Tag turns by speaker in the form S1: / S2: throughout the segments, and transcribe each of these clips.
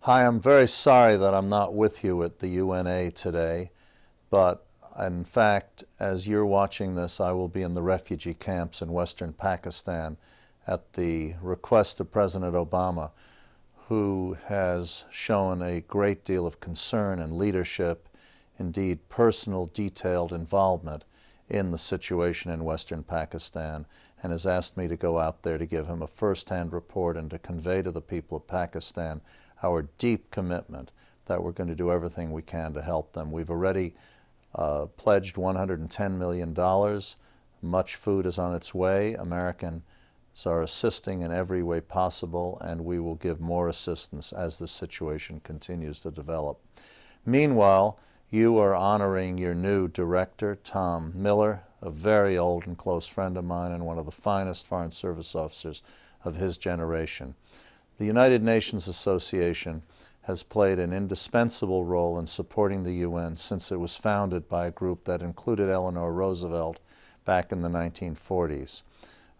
S1: Hi, I'm very sorry that I'm not with you at the UNA today, but in fact, as you're watching this, I will be in the refugee camps in western Pakistan at the request of President Obama, who has shown a great deal of concern and leadership, indeed personal, detailed involvement in the situation in western Pakistan, and has asked me to go out there to give him a first-hand report and to convey to the people of Pakistan our deep commitment that we're going to do everything we can to help them. We've already pledged $110 million. Much food is on its way. Americans are assisting in every way possible, and we will give more assistance as the situation continues to develop. Meanwhile, you are honoring your new director, Tom Miller, a very old and close friend of mine and one of the finest Foreign Service officers of his generation. The United Nations Association has played an indispensable role in supporting the UN since it was founded by a group that included Eleanor Roosevelt back in the 1940s.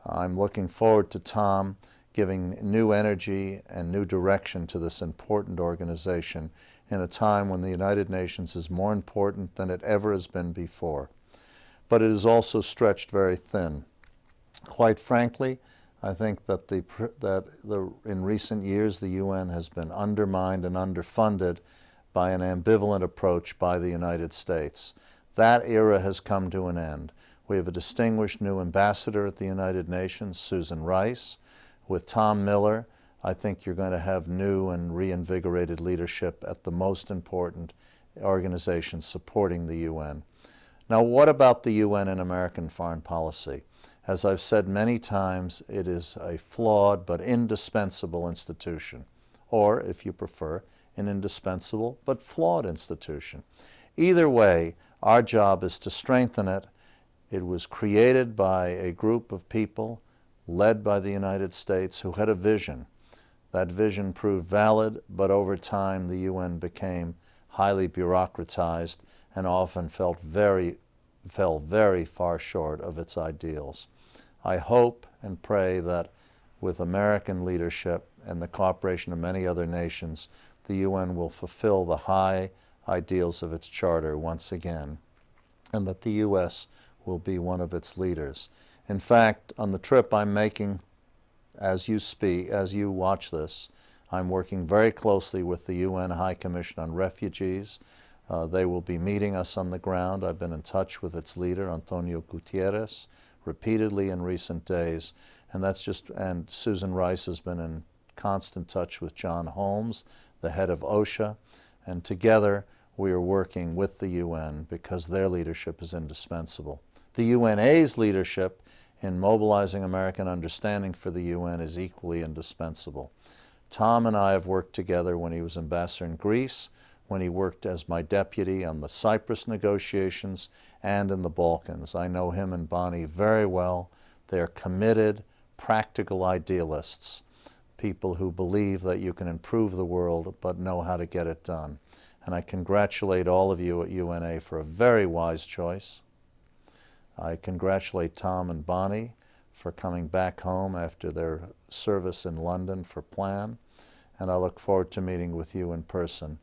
S1: I'm looking forward to Tom giving new energy and new direction to this important organization in a time when the United Nations is more important than it ever has been before. But it is also stretched very thin. Quite frankly, I think that in recent years the UN has been undermined and underfunded by an ambivalent approach by the United States. That era has come to an end. We have a distinguished new ambassador at the United Nations, Susan Rice. With Tom Miller, I think you're going to have new and reinvigorated leadership at the most important organization supporting the UN. Now, what about the UN and American foreign policy? As I've said many times, it is a flawed but indispensable institution, or, if you prefer, an indispensable but flawed institution. Either way, our job is to strengthen it. It was created by a group of people led by the United States who had a vision. That vision proved valid, but over time the UN became highly bureaucratized and often fell very far short of its ideals. I hope and pray that with American leadership and the cooperation of many other nations, the UN will fulfill the high ideals of its charter once again, and that the U.S. will be one of its leaders. In fact, on the trip I'm making as you watch this, I'm working very closely with the UN High Commission on Refugees. They will be meeting us on the ground. I've been in touch with its leader, Antonio Gutierrez, repeatedly in recent days, and Susan Rice has been in constant touch with John Holmes, the head of OSHA, and together we are working with the UN because their leadership is indispensable. The UNA's leadership in mobilizing American understanding for the UN is equally indispensable. Tom and I have worked together when he was ambassador in Greece, when he worked as my deputy on the Cyprus negotiations, and in the Balkans. I know him and Bonnie very well. They're committed, practical idealists, people who believe that you can improve the world but know how to get it done. And I congratulate all of you at UNA for a very wise choice. I congratulate Tom and Bonnie for coming back home after their service in London for Plan, and I look forward to meeting with you in person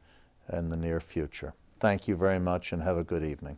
S1: in the near future. Thank you very much and have a good evening.